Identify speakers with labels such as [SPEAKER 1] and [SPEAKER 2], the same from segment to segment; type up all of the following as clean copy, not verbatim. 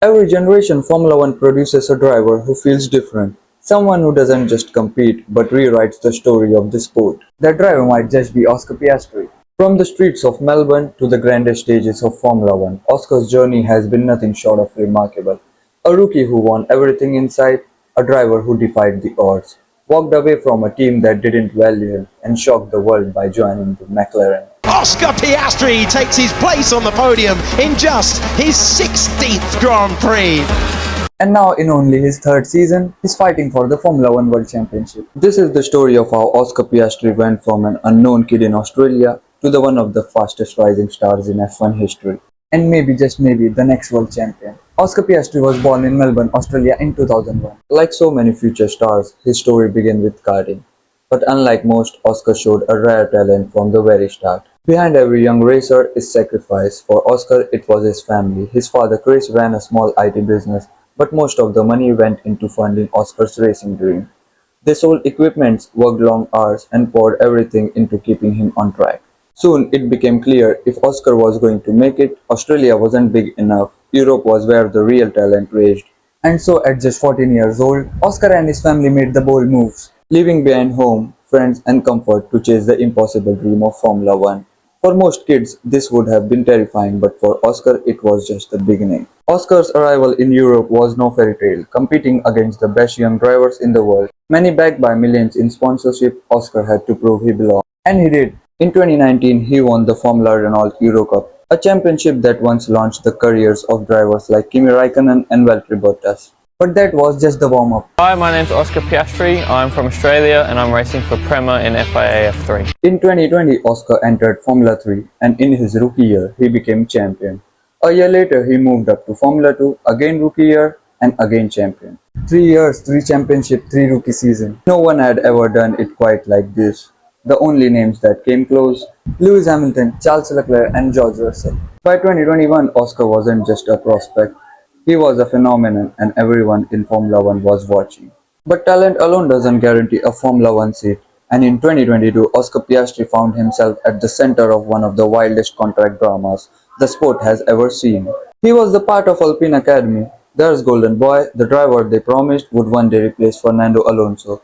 [SPEAKER 1] Every generation Formula One produces a driver who feels different, someone who doesn't just compete but rewrites the story of the sport. That driver might just be Oscar Piastri. From the streets of Melbourne to the grandest stages of Formula One, Oscar's journey has been nothing short of remarkable. A rookie who won everything in sight, a driver who defied the odds, walked away from a team that didn't value him, and shocked the world by joining the McLaren.
[SPEAKER 2] Oscar Piastri takes his place on the podium in just his 16th Grand Prix.
[SPEAKER 1] And now, in only his third season, he's fighting for the Formula One World Championship. This is the story of how Oscar Piastri went from an unknown kid in Australia to the one of the fastest rising stars in F1 history. And maybe, just maybe, the next world champion. Oscar Piastri was born in Melbourne, Australia in 2001. Like so many future stars, his story began with karting. But unlike most, Oscar showed a rare talent from the very start. Behind every young racer is sacrifice. For Oscar, it was his family. His father Chris ran a small IT business, but most of the money went into funding Oscar's racing dream. They sold equipment, worked long hours, and poured everything into keeping him on track. Soon it became clear if Oscar was going to make it, Australia wasn't big enough. Europe was where the real talent raged. And so at just 14 years old, Oscar and his family made the bold moves, leaving behind home, friends, and comfort to chase the impossible dream of Formula One. For most kids, this would have been terrifying, but for Oscar, it was just the beginning. Oscar's arrival in Europe was no fairy tale, competing against the best young drivers in the world. Many backed by millions in sponsorship, Oscar had to prove he belonged. And he did. In 2019, he won the Formula Renault Euro Cup, a championship that once launched the careers of drivers like Kimi Raikkonen and Valtteri Bottas. But that was just the warm-up.
[SPEAKER 3] Hi, my name's Oscar Piastri. I'm from Australia and I'm racing for Prema in FIA F3.
[SPEAKER 1] In 2020, Oscar entered Formula 3 and in his rookie year, he became champion. A year later, he moved up to Formula 2, again rookie year and again champion. 3 years, 3 championship, 3 rookie season. No one had ever done it quite like this. The only names that came close, Lewis Hamilton, Charles Leclerc and George Russell. By 2021, Oscar wasn't just a prospect. He was a phenomenon and everyone in Formula One was watching. But talent alone doesn't guarantee a Formula One seat. And in 2022, Oscar Piastri found himself at the center of one of the wildest contract dramas the sport has ever seen. He was the part of Alpine Academy. Their golden boy, the driver they promised would one day replace Fernando Alonso.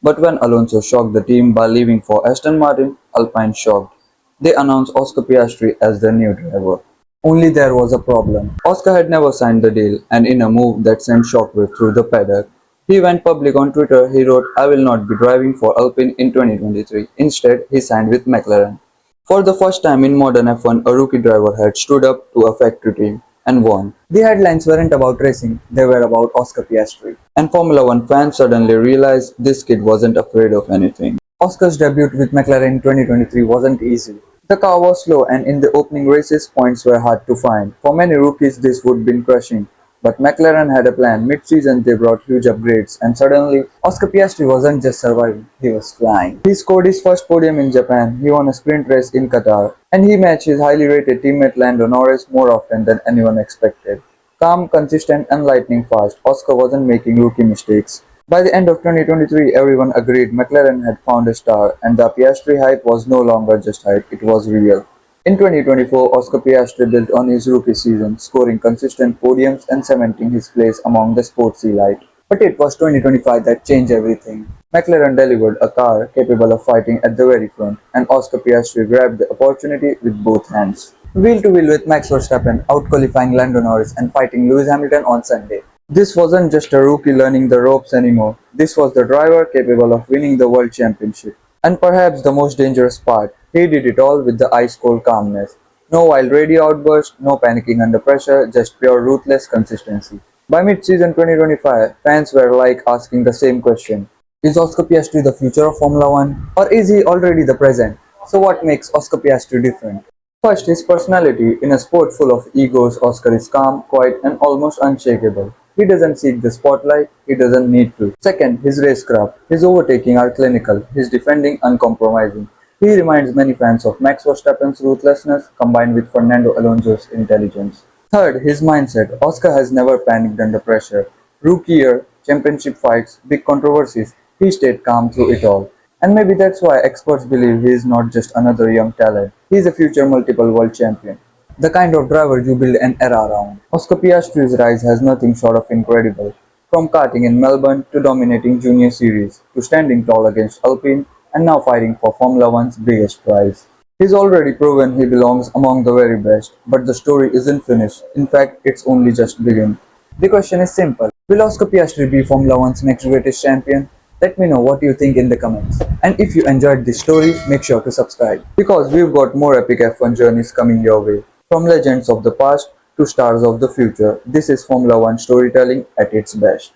[SPEAKER 1] But when Alonso shocked the team by leaving for Aston Martin, Alpine shocked. They announced Oscar Piastri as their new driver. Only there was a problem. Oscar had never signed the deal, and in a move that sent shockwave through the paddock, he went public on Twitter. He wrote, "I will not be driving for Alpine in 2023. Instead, he signed with McLaren. For the first time in modern F1, a rookie driver had stood up to a factory team and won. The headlines weren't about racing, they were about Oscar Piastri. And Formula One fans suddenly realized this kid wasn't afraid of anything. Oscar's debut with McLaren in 2023 wasn't easy. The car was slow and in the opening races, points were hard to find. For many rookies, this would have been crushing. But McLaren had a plan. Mid-season, they brought huge upgrades, and suddenly, Oscar Piastri wasn't just surviving, he was flying. He scored his first podium in Japan, he won a sprint race in Qatar, and he matched his highly rated teammate Lando Norris more often than anyone expected. Calm, consistent, and lightning fast, Oscar wasn't making rookie mistakes. By the end of 2023, everyone agreed McLaren had found a star, and the Piastri hype was no longer just hype, it was real. In 2024, Oscar Piastri built on his rookie season, scoring consistent podiums and cementing his place among the sports elite. But it was 2025 that changed everything. McLaren delivered a car capable of fighting at the very front, and Oscar Piastri grabbed the opportunity with both hands. Wheel to wheel with Max Verstappen, out-qualifying Lando Norris and fighting Lewis Hamilton on Sunday. This wasn't just a rookie learning the ropes anymore. This was the driver capable of winning the world championship. And perhaps the most dangerous part, he did it all with the ice-cold calmness. No wild radio outburst, no panicking under pressure, just pure ruthless consistency. By mid-season 2025, fans were like asking the same question. Is Oscar Piastri the future of Formula One? Or is he already the present? So what makes Oscar Piastri different? First, his personality. In a sport full of egos, Oscar is calm, quiet and almost unshakable. He doesn't seek the spotlight, he doesn't need to. Second, his racecraft. His overtaking are clinical, his defending uncompromising. He reminds many fans of Max Verstappen's ruthlessness combined with Fernando Alonso's intelligence. Third, his mindset. Oscar has never panicked under pressure. Rookie year, championship fights, big controversies, he stayed calm through it all. And maybe that's why experts believe he is not just another young talent, he is a future multiple world champion. The kind of driver you build an era around. Oscar Piastri's rise has nothing short of incredible. From karting in Melbourne to dominating junior series, to standing tall against Alpine and now fighting for Formula One's biggest prize. He's already proven he belongs among the very best, but the story isn't finished. In fact, it's only just begun. The question is simple. Will Oscar Piastri be Formula One's next greatest champion? Let me know what you think in the comments. And if you enjoyed this story, make sure to subscribe. Because we've got more epic F1 journeys coming your way. From legends of the past to stars of the future, this is Formula One storytelling at its best.